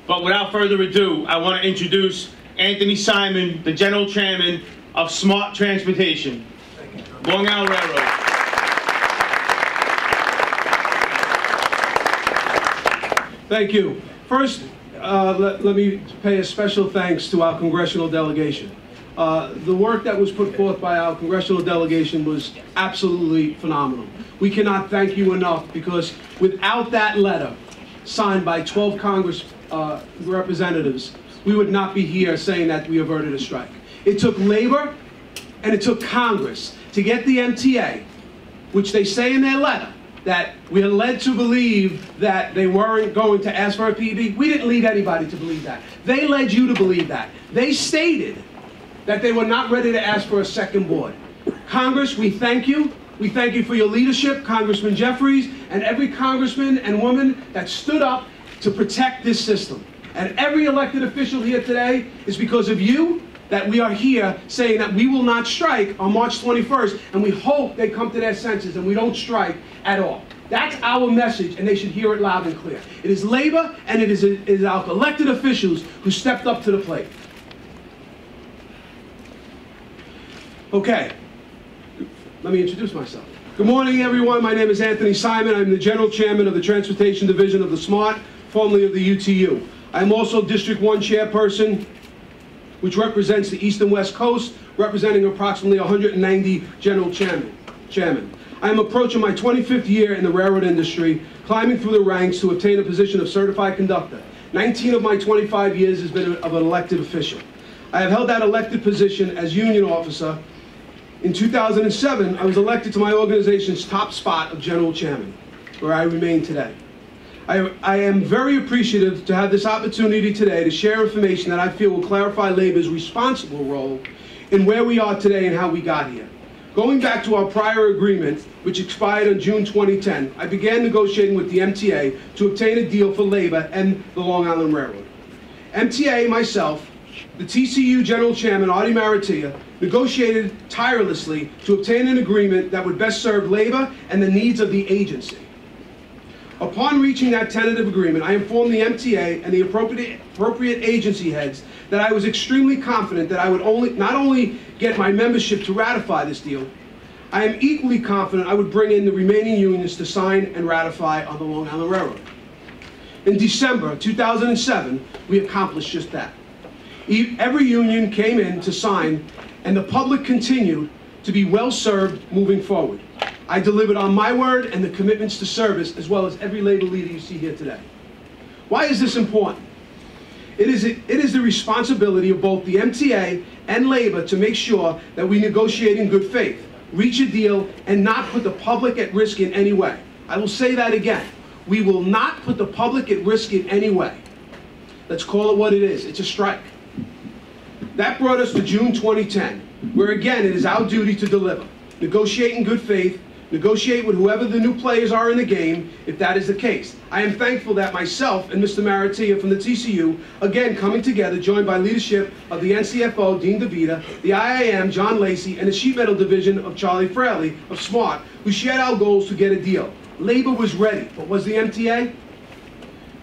But without further ado, I want to introduce Anthony Simon, the General Chairman of Smart Transportation, Long Island Railroad. Thank you. First, let me pay a special thanks to our congressional delegation. The work that was put forth by our congressional delegation was absolutely phenomenal. We cannot thank you enough, because without that letter signed by 12 Congress representatives, we would not be here saying that we averted a strike. It took labor and it took Congress to get the MTA, which they say in their letter that we are led to believe that they weren't going to ask for a PEB. We didn't lead anybody to believe that. They led you to believe that. They stated that they were not ready to ask for a second board. Congress, we thank you. We thank you for your leadership, Congressman Jeffries, and every congressman and woman that stood up to protect this system. And every elected official here today, is because of you that we are here saying that we will not strike on March 21st, and we hope they come to their senses and we don't strike at all. That's our message, and they should hear it loud and clear. It is labor, and it is our elected officials who stepped up to the plate. Okay, let me introduce myself. Good morning, everyone. My name is Anthony Simon. I'm the General Chairman of the Transportation Division of the SMART, formerly of the UTU. I'm also District 1 Chairperson, which represents the East and West Coast, representing approximately 190 General Chairmen. I am approaching my 25th year in the railroad industry, climbing through the ranks to obtain a position of certified conductor. 19 of my 25 years has been of an elected official. I have held that elected position as union officer. In 2007, I was elected to my organization's top spot of General Chairman, where I remain today. I am very appreciative to have this opportunity today to share information that I feel will clarify labor's responsible role in where we are today and how we got here. Going back to our prior agreement, which expired on June 2010, I began negotiating with the MTA to obtain a deal for labor and the Long Island Railroad. MTA, myself, the TCU General Chairman, Artie Maratia, negotiated tirelessly to obtain an agreement that would best serve labor and the needs of the agency. Upon reaching that tentative agreement, I informed the MTA and the appropriate agency heads that I was extremely confident that I would not only get my membership to ratify this deal, I am equally confident I would bring in the remaining unions to sign and ratify on the Long Island Railroad. In December 2007, we accomplished just that. Every union came in to sign, and the public continued to be well served moving forward. I delivered on my word and the commitments to service, as well as every labor leader you see here today. Why is this important? It is the responsibility of both the MTA and labor to make sure that we negotiate in good faith, reach a deal, and not put the public at risk in any way. I will say that again. We will not put the public at risk in any way. Let's call it what it is. It's a strike. That brought us to June 2010, where again it is our duty to deliver. Negotiate in good faith, negotiate with whoever the new players are in the game, if that is the case. I am thankful that myself and Mr. Maratia from the TCU, again coming together, joined by leadership of the NCFO, Dean DeVita, the IAM, John Lacey, and the sheet metal division of Charlie Fraley of SMART, who shared our goals to get a deal. Labor was ready, but was the MTA?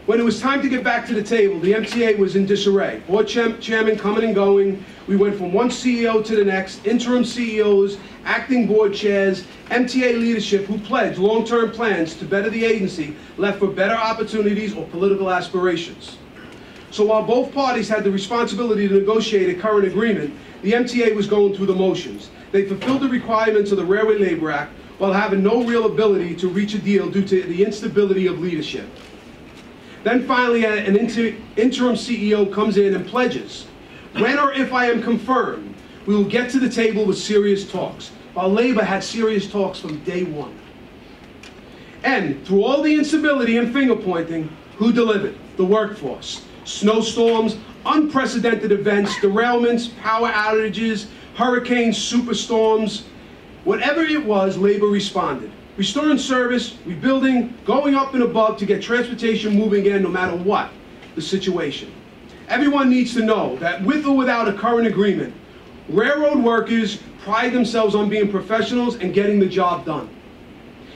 When it was time to get back to the table, the MTA was in disarray. Board chairman coming and going. We went from one CEO to the next, interim CEOs, acting board chairs, MTA leadership who pledged long-term plans to better the agency, left for better opportunities or political aspirations. So while both parties had the responsibility to negotiate a current agreement, the MTA was going through the motions. They fulfilled the requirements of the Railway Labor Act while having no real ability to reach a deal due to the instability of leadership. Then finally, an interim CEO comes in and pledges, when or if I am confirmed, we will get to the table with serious talks, while labor had serious talks from day one. And through all the instability and finger-pointing, who delivered? The workforce. Snowstorms, unprecedented events, derailments, power outages, hurricanes, superstorms. Whatever it was, labor responded. Restoring service, rebuilding, going up and above to get transportation moving again no matter what the situation. Everyone needs to know that with or without a current agreement, railroad workers pride themselves on being professionals and getting the job done.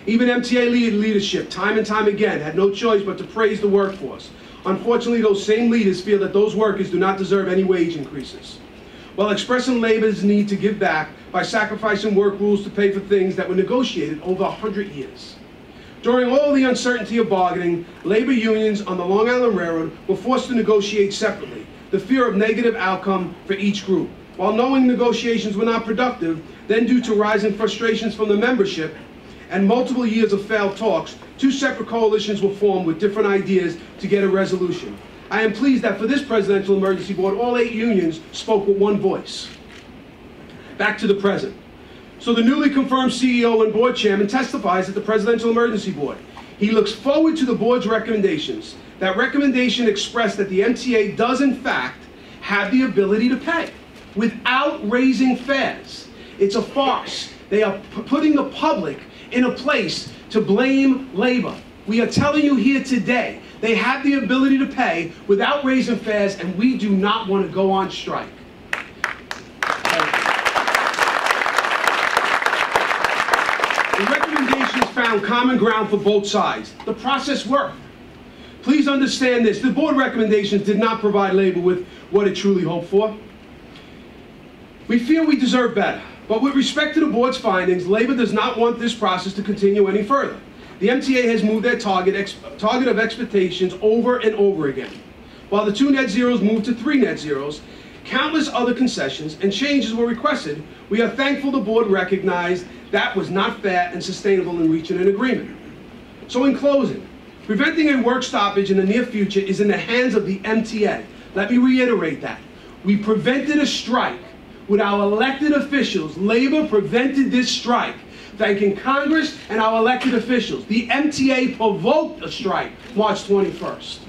Even MTA leadership, time and time again, had no choice but to praise the workforce. Unfortunately, those same leaders feel that those workers do not deserve any wage increases, while expressing labor's need to give back by sacrificing work rules to pay for things that were negotiated over 100 years. During all the uncertainty of bargaining, labor unions on the Long Island Railroad were forced to negotiate separately, the fear of negative outcome for each group. While knowing negotiations were not productive, then due to rising frustrations from the membership and multiple years of failed talks, two separate coalitions were formed with different ideas to get a resolution. I am pleased that for this Presidential Emergency Board, all 8 unions spoke with one voice. Back to the present. So the newly confirmed CEO and board chairman testifies at the Presidential Emergency Board. He looks forward to the board's recommendations. That recommendation expressed that the MTA does in fact have the ability to pay without raising fares. It's a farce. They are putting the public in a place to blame labor. We are telling you here today, they have the ability to pay without raising fares, and we do not want to go on strike. The recommendations found common ground for both sides. The process worked. Please understand this. The board recommendations did not provide labor with what it truly hoped for. We feel we deserve better. But with respect to the board's findings, labor does not want this process to continue any further. The MTA has moved their target of expectations over and over again. While the 2 net zeros moved to 3 net zeros, countless other concessions and changes were requested. We are thankful the board recognized that was not fair and sustainable in reaching an agreement. So in closing, preventing a work stoppage in the near future is in the hands of the MTA. Let me reiterate that. We prevented a strike with our elected officials. Labor prevented this strike. Thanking Congress and our elected officials. The MTA provoked a strike March 21st.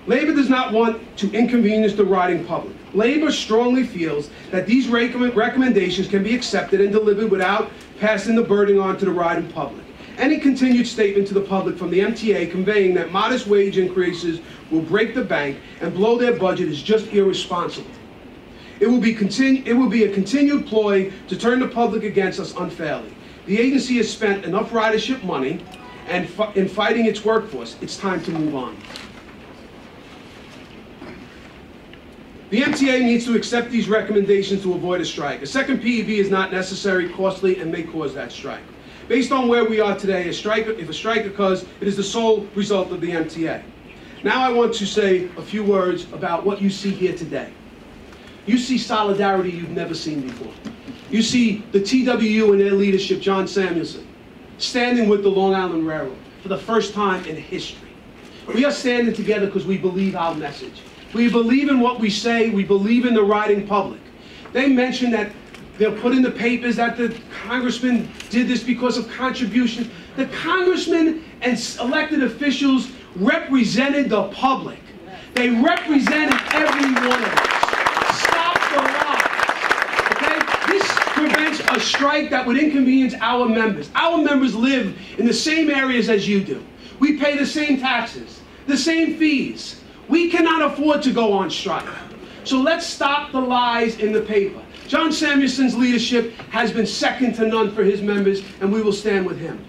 Labor does not want to inconvenience the riding public. Labor strongly feels that these recommendations can be accepted and delivered without passing the burden on to the riding public. Any continued statement to the public from the MTA conveying that modest wage increases will break the bank and blow their budget is just irresponsible. It will be a continued ploy to turn the public against us unfairly. The agency has spent enough ridership money and in fighting its workforce. It's time to move on. The MTA needs to accept these recommendations to avoid a strike. A second PEB is not necessary, costly, and may cause that strike. Based on where we are today, if a strike occurs, it is the sole result of the MTA. Now I want to say a few words about what you see here today. You see solidarity you've never seen before. You see the TWU and their leadership, John Samuelsen, standing with the Long Island Railroad for the first time in history. We are standing together because we believe our message. We believe in what we say. We believe in the riding public. They mentioned that they'll put in the papers that the congressman did this because of contributions. The congressmen and elected officials represented the public. They represented every one of us. Prevents a strike that would inconvenience our members. Our members live in the same areas as you do. We pay the same taxes, the same fees. We cannot afford to go on strike. So let's stop the lies in the paper. John Samuelsen's leadership has been second to none for his members, and we will stand with him.